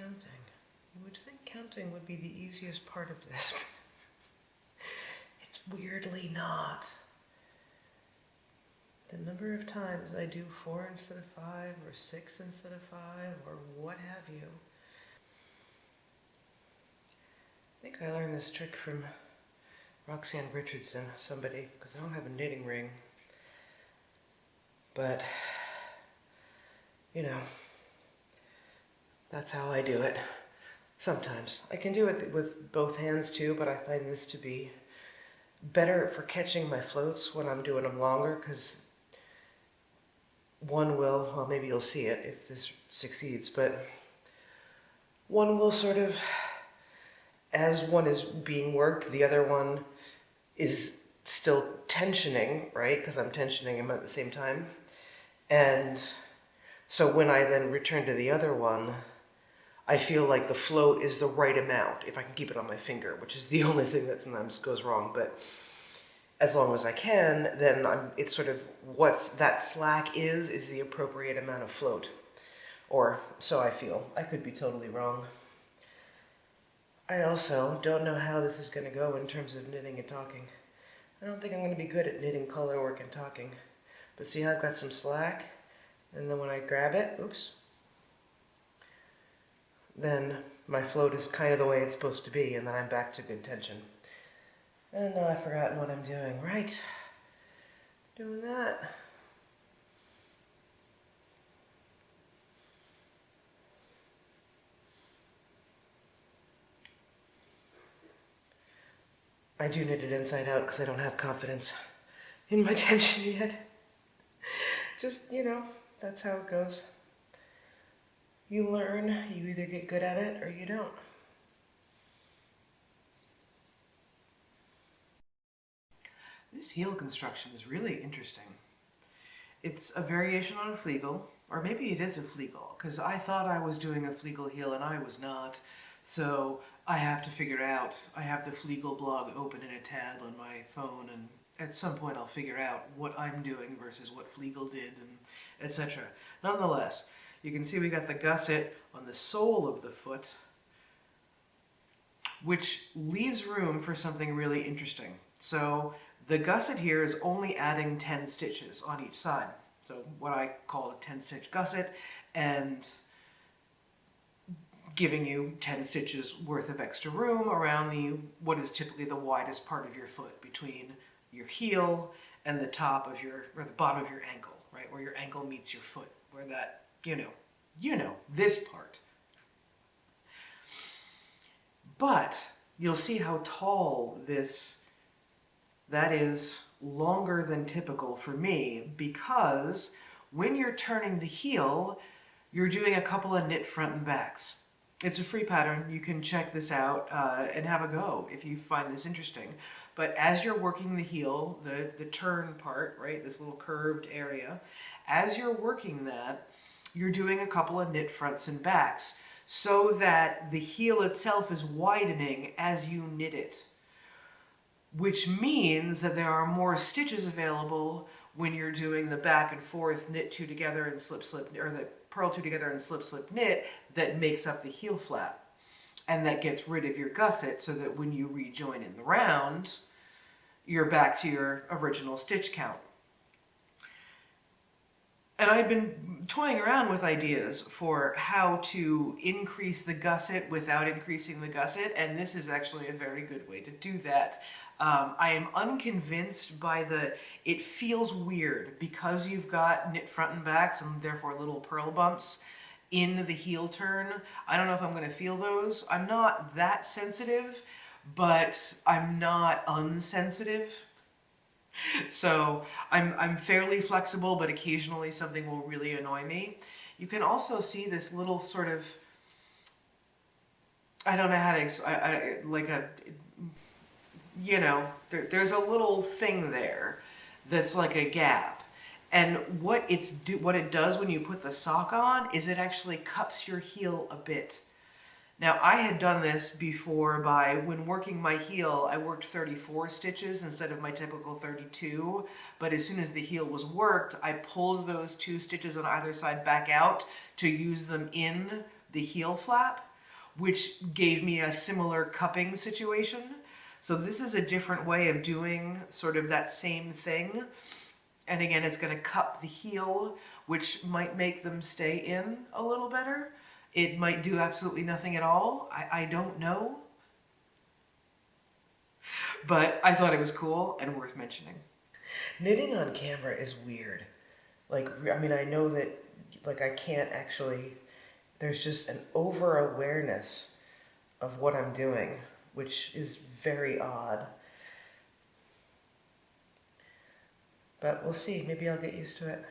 counting. You would think counting would be the easiest part of this. It's weirdly not. The number of times I do 4 instead of 5, or 6 instead of 5, or what have you. I think I learned this trick from Roxanne Richardson, somebody, because I don't have a knitting ring. But, you know, that's how I do it. Sometimes. I can do it with both hands too, but I find this to be better for catching my floats when I'm doing them longer, because one will, well, maybe you'll see it if this succeeds, but one will sort of, as one is being worked, the other one is still tensioning, right? Because I'm tensioning them at the same time. And so when I then return to the other one, I feel like the float is the right amount, if I can keep it on my finger, which is the only thing that sometimes goes wrong. But as long as I can, then it's sort of what that slack is the appropriate amount of float. Or so I feel. I could be totally wrong. I also don't know how this is going to go in terms of knitting and talking. I don't think I'm going to be good at knitting color work and talking. But see how I've got some slack? And then when I grab it, oops, then my float is kind of the way it's supposed to be, and then I'm back to good tension. And now I've forgotten what I'm doing. Right. Doing that. I do knit it inside out because I don't have confidence in my tension yet. Just, you know, that's how it goes. You learn, you either get good at it or you don't. This heel construction is really interesting. It's a variation on a fleagle, or maybe it is a fleagle, because I thought I was doing a fleagle heel and I was not. So I have to figure out, I have the fleagle blog open in a tab on my phone, and at some point I'll figure out what I'm doing versus what fleagle did, and etc. Nonetheless, you can see we got the gusset on the sole of the foot, which leaves room for something really interesting. So the gusset here is only adding 10 stitches on each side. So what I call a 10-stitch gusset, and giving you 10 stitches worth of extra room around what is typically the widest part of your foot, between your heel and the top of or the bottom of your ankle, right? Where your ankle meets your foot, where that, you know, this part. But you'll see how tall that is longer than typical for me, because when you're turning the heel, you're doing a couple of knit front and backs. It's a free pattern. You can check this out and have a go if you find this interesting. But as you're working the heel, the turn part, right, this little curved area, as you're working that, you're doing a couple of knit fronts and backs so that the heel itself is widening as you knit it, which means that there are more stitches available when you're doing the back and forth knit two together and slip, or the purl two together and slip, slip, knit that makes up the heel flap. And that gets rid of your gusset so that when you rejoin in the round, you're back to your original stitch count. And I've been toying around with ideas for how to increase the gusset without increasing the gusset, and this is actually a very good way to do that. I am unconvinced by it feels weird because you've got knit front and backs and therefore little purl bumps in the heel turn. I don't know if I'm going to feel those. I'm not that sensitive, but I'm not unsensitive. So I'm fairly flexible, but occasionally something will really annoy me. You can also see this little sort of, I don't know how to, there's a little thing there that's like a gap. And what it does when you put the sock on is it actually cups your heel a bit. Now, I had done this before when working my heel, I worked 34 stitches instead of my typical 32, but as soon as the heel was worked, I pulled those 2 stitches on either side back out to use them in the heel flap. which gave me a similar cupping situation. So this is a different way of doing sort of that same thing. And again, it's going to cup the heel, which might make them stay in a little better. It might do absolutely nothing at all. I don't know. But I thought it was cool and worth mentioning. Knitting on camera is weird. Like, I mean, I know that, like, I can't actually, there's just an over-awareness of what I'm doing, which is very odd. But we'll see. Maybe I'll get used to it.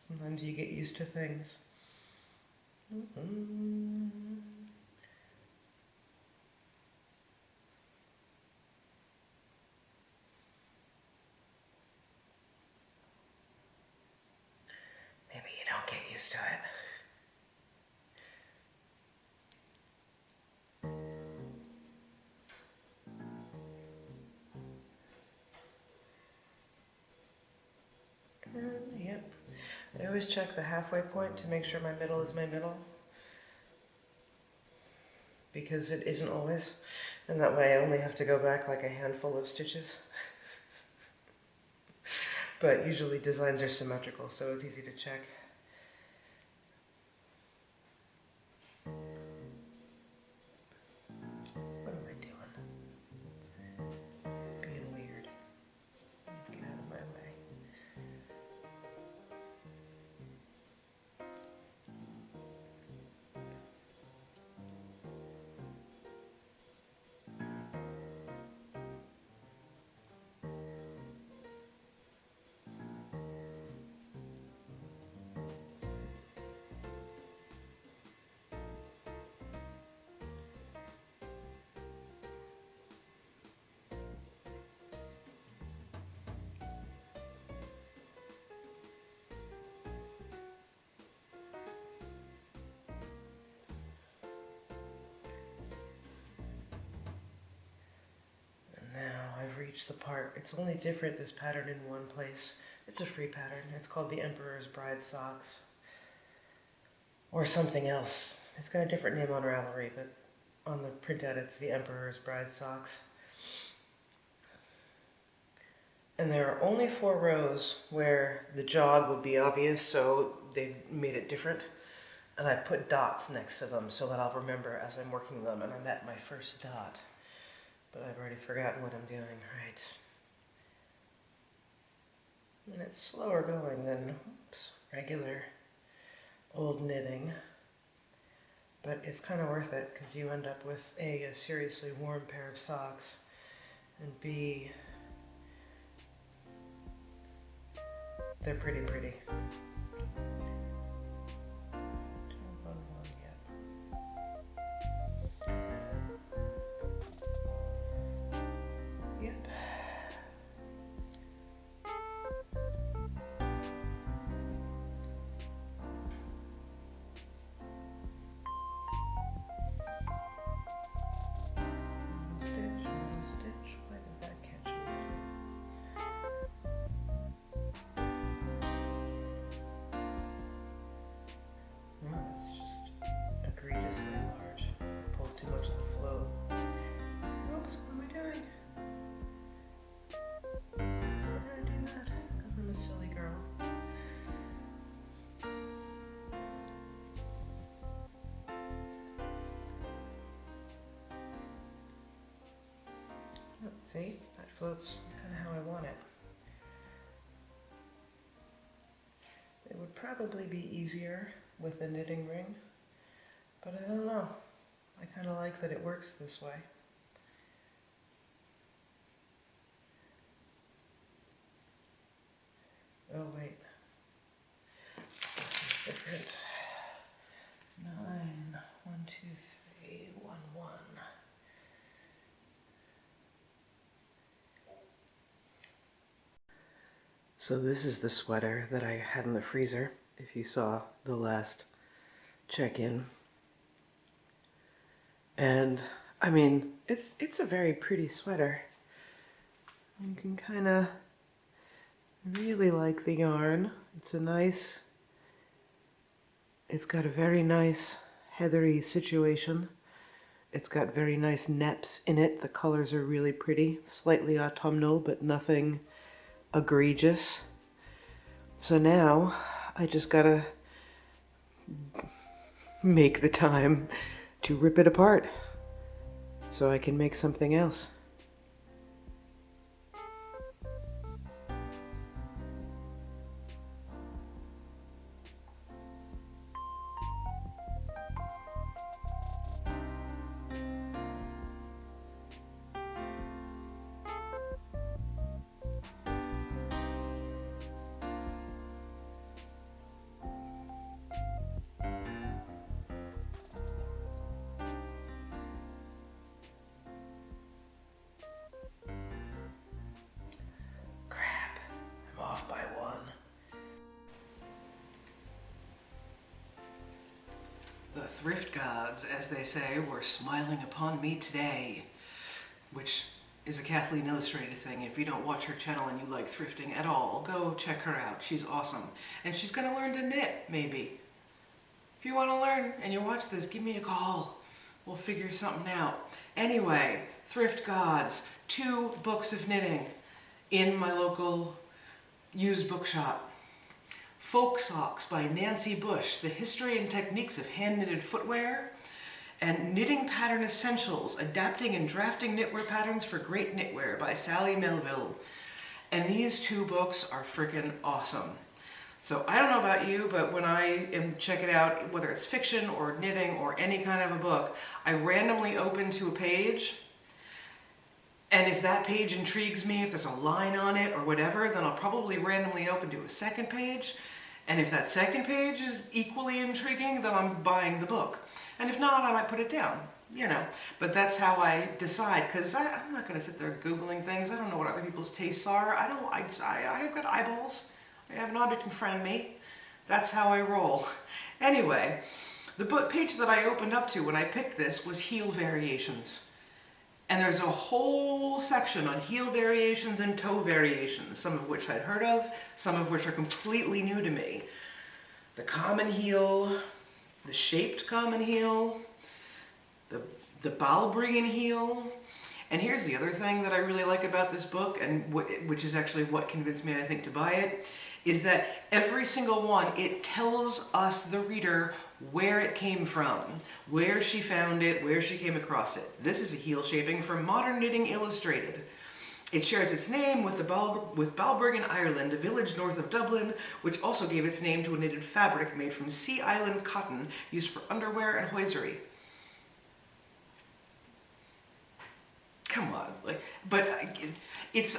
Sometimes you get used to things. Maybe you don't get used to it. Yep. I always check the halfway point to make sure my middle is my middle. Because it isn't always. And that way I only have to go back like a handful of stitches. But usually designs are symmetrical, so it's easy to check. What am I doing? Being weird. Get out of my way. I've reached the part. It's only different, this pattern, in one place. It's a free pattern. It's called the Emperor's Bride Socks. Or something else. It's got a different name on Ravelry, but on the printout it's the Emperor's Bride Socks. And there are only 4 rows where the jog would be obvious, so they made it different. And I put dots next to them so that I'll remember as I'm working them, and I'm at my first dot. But I've already forgotten what I'm doing, right? And it's slower going than regular old knitting. But it's kind of worth it, because you end up with A, a seriously warm pair of socks, and B, they're pretty. See, that floats kind of how I want it. It would probably be easier with a knitting ring, but I don't know. I kind of like that it works this way. Oh wait, this is different. 9, 1, 2, 3, 1, 1. So this is the sweater that I had in the freezer, if you saw the last check-in. And, I mean, it's a very pretty sweater. You can kind of really like the yarn. It's got a very nice heathery situation. It's got very nice neps in it. The colors are really pretty, slightly autumnal, but nothing egregious. So now I just gotta make the time to rip it apart so I can make something else. Crap, I'm off by one. The thrift gods, as they say, were smiling upon me today, which is a Kathleen Illustrated thing. If you don't watch her channel and you like thrifting at all, go check her out. She's awesome. And she's gonna learn to knit, maybe. If you want to learn and you watch this, give me a call. We'll figure something out. Anyway, thrift gods, 2 books of knitting in my local used bookshop. Folk Socks by Nancy Bush, The History and Techniques of Hand-Knitted Footwear, and Knitting Pattern Essentials, Adapting and Drafting Knitwear Patterns for Great Knitwear by Sally Melville. And these 2 books are freaking awesome. So I don't know about you, but when I am checking out, whether it's fiction or knitting or any kind of a book, I randomly open to a page, and if that page intrigues me, if there's a line on it or whatever, then I'll probably randomly open to a second page. And if that second page is equally intriguing, then I'm buying the book. And if not, I might put it down, you know. But that's how I decide, because I'm not going to sit there Googling things. I don't know what other people's tastes are. I've got eyeballs. I have an object in front of me. That's how I roll. Anyway, the book page that I opened up to when I picked this was heel variations. And there's a whole section on heel variations and toe variations, some of which I'd heard of, some of which are completely new to me. The common heel, the shaped common heel, the Balbriggan heel. And here's the other thing that I really like about this book, and which is actually what convinced me, I think, to buy it, is that every single one, it tells us, the reader, where it came from, where she found it, where she came across it. This is a heel shaping from Modern Knitting Illustrated. It shares its name with Balbriggan, Ireland, a village north of Dublin, which also gave its name to a knitted fabric made from Sea Island cotton used for underwear and hosiery. Come on, but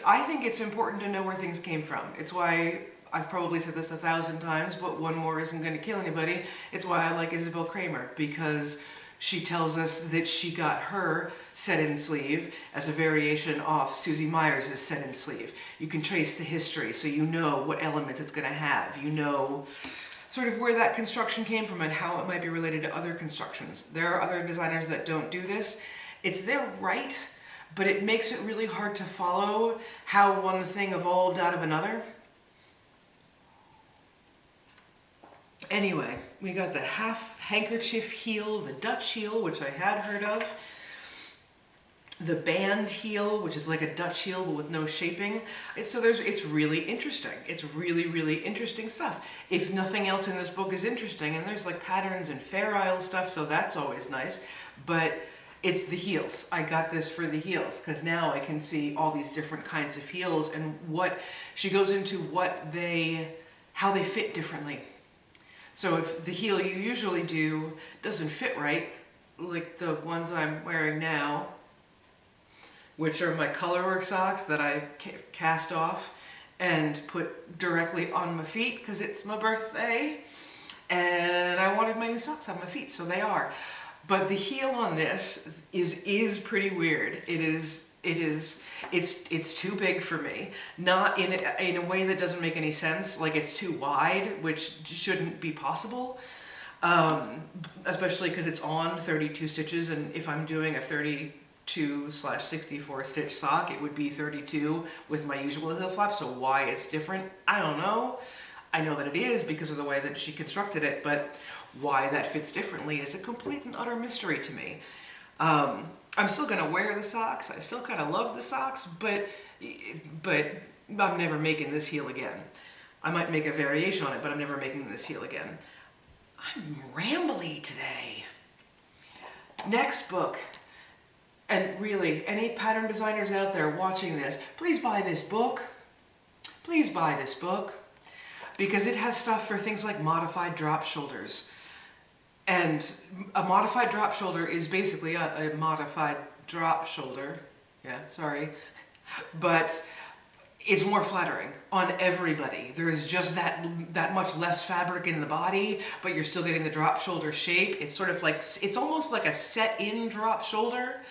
I think it's important to know where things came from. It's why I've probably said this 1,000 times, but one more isn't going to kill anybody. It's why I like Isabel Kramer, because she tells us that she got her set-in sleeve as a variation off Susie Myers' set-in sleeve. You can trace the history, so you know what elements it's going to have. You know sort of where that construction came from and how it might be related to other constructions. There are other designers that don't do this. It's their right, but it makes it really hard to follow how one thing evolved out of another. Anyway, we got the half handkerchief heel, the Dutch heel, which I had heard of, the band heel, which is like a Dutch heel but with no shaping. It's really interesting. It's really, really interesting stuff. If nothing else in this book is interesting, and there's like patterns and Fair Isle stuff, so that's always nice, but it's the heels. I got this for the heels, because now I can see all these different kinds of heels, and what she goes into how they fit differently. So if the heel you usually do doesn't fit right, like the ones I'm wearing now, which are my colourwork socks that I cast off and put directly on my feet because it's my birthday, and I wanted my new socks on my feet, so they are. But the heel on this is pretty weird. It's too big for me. Not in a way that doesn't make any sense. Like, it's too wide, which shouldn't be possible. Especially because it's on 32 stitches, and if I'm doing a 32/64 stitch sock, it would be 32 with my usual heel flap. So why it's different, I don't know. I know that it is because of the way that she constructed it, but why that fits differently is a complete and utter mystery to me. I'm still gonna wear the socks. I still kind of love the socks, but I'm never making this heel again. I might make a variation on it, but I'm never making this heel again. I'm rambly today. Next book. And really, any pattern designers out there watching this, please buy this book. Please buy this book. Because it has stuff for things like modified drop shoulders. And a modified drop shoulder is basically a modified drop shoulder. Yeah, sorry. But it's more flattering on everybody. There's just that much less fabric in the body, but you're still getting the drop shoulder shape. It's sort of like, it's almost like a set-in drop shoulder,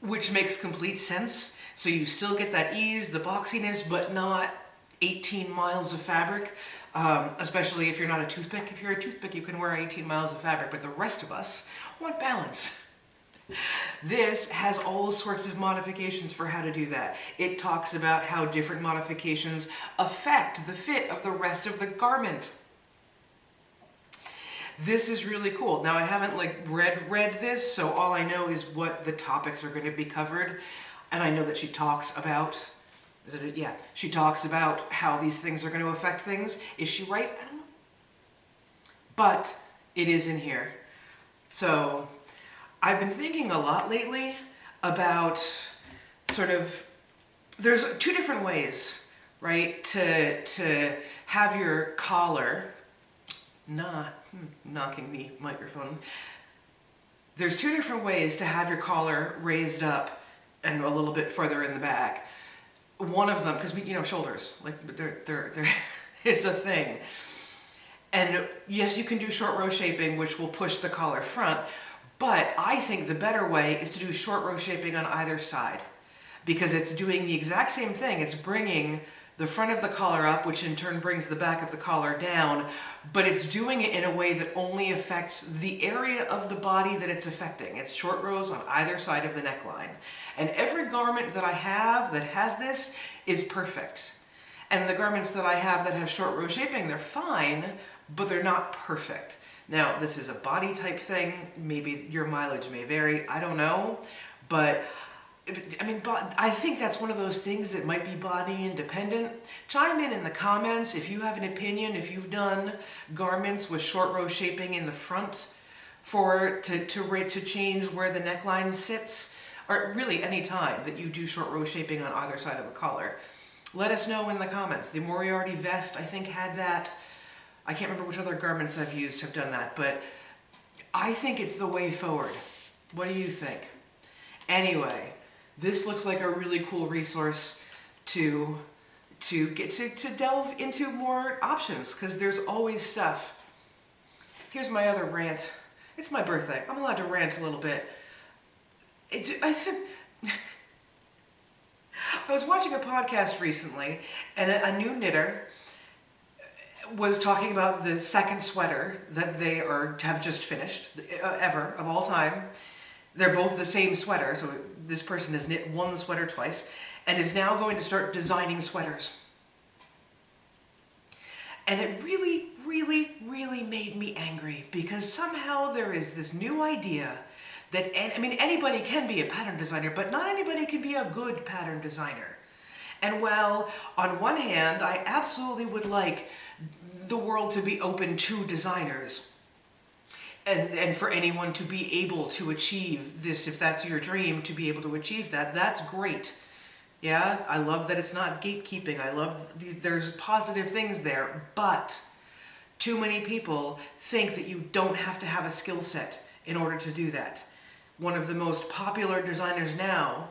which makes complete sense. So you still get that ease, the boxiness, but not 18 miles of fabric, especially if you're not a toothpick. If you're a toothpick, you can wear 18 miles of fabric, but the rest of us want balance. This has all sorts of modifications for how to do that. It talks about how different modifications affect the fit of the rest of the garment. This is really cool. Now, I haven't read this, so all I know is what the topics are going to be covered, and I know that she talks about she talks about how these things are going to affect things. Is she right? I don't know. But it is in here. So I've been thinking a lot lately about sort of, there's two different ways, right, to have your collar, knocking the microphone. There's two different ways to have your collar raised up and a little bit further in the back. One of them, because shoulders, like they're it's a thing. And yes, you can do short row shaping, which will push the collar front, but I think the better way is to do short row shaping on either side, because it's doing the exact same thing. It's bringing the front of the collar up, which in turn brings the back of the collar down, but it's doing it in a way that only affects the area of the body that it's affecting. It's short rows on either side of the neckline. And every garment that I have that has this is perfect. And the garments that I have that have short row shaping, they're fine, but they're not perfect. Now, this is a body type thing. Maybe your mileage may vary. I don't know. But I think that's one of those things that might be body independent. Chime in the comments if you have an opinion, if you've done garments with short row shaping in the front to change where the neckline sits, or really any time that you do short row shaping on either side of a collar. Let us know in the comments. The Moriarty vest, I think, had that. I can't remember which other garments I've used have done that, but I think it's the way forward. What do you think? Anyway, this looks like a really cool resource to delve into more options, because there's always stuff. Here's my other rant. It's my birthday. I'm allowed to rant a little bit. I was watching a podcast recently, and a new knitter was talking about the second sweater that they have just finished, ever, of all time. They're both the same sweater, so this person has knit one sweater twice, and is now going to start designing sweaters. And it really, really, really made me angry, because somehow there is this new idea that, anybody can be a pattern designer, but not anybody can be a good pattern designer. And while, on one hand, I absolutely would like the world to be open to designers, and for anyone to be able to achieve this, if that's your dream, to be able to achieve that, that's great. Yeah, I love that it's not gatekeeping. I love there's positive things there, but too many people think that you don't have to have a skill set in order to do that. One of the most popular designers now,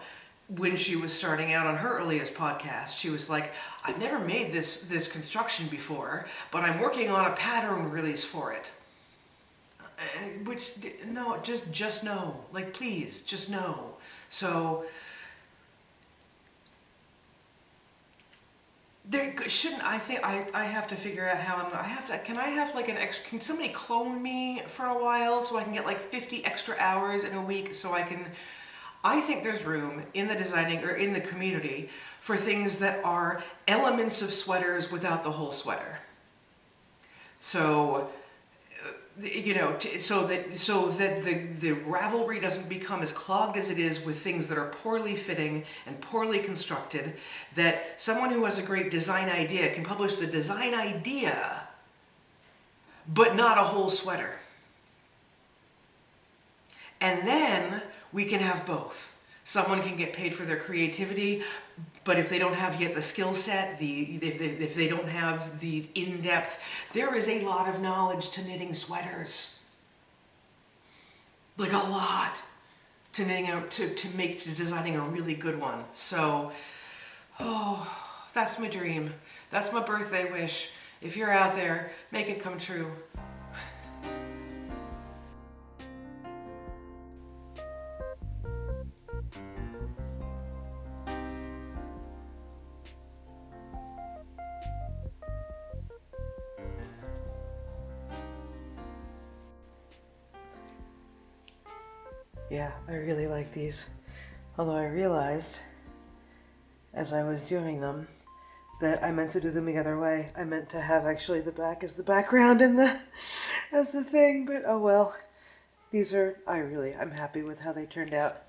when she was starting out on her earliest podcast, she was like, I've never made this construction before, but I'm working on a pattern release for it. No, just no. Like, please, just no. So, there shouldn't, I think, I have to figure out how can I have like can somebody clone me for a while so I can get like 50 extra hours in a week so I think there's room in the designing, or in the community, for things that are elements of sweaters without the whole sweater. So, you know, so that the Ravelry doesn't become as clogged as it is with things that are poorly fitting and poorly constructed, that someone who has a great design idea can publish the design idea, but not a whole sweater. And then we can have both. Someone can get paid for their creativity, but if they don't have yet the skill set, if they don't have the in-depth, there is a lot of knowledge to knitting sweaters. Like a lot to knitting out to designing a really good one. So, oh, that's my dream. That's my birthday wish. If you're out there, make it come true. Yeah, I really like these. Although I realized, as I was doing them, that I meant to do them the other way. I meant to have actually the back as the background and the as the thing, but oh well. These are, I'm happy with how they turned out.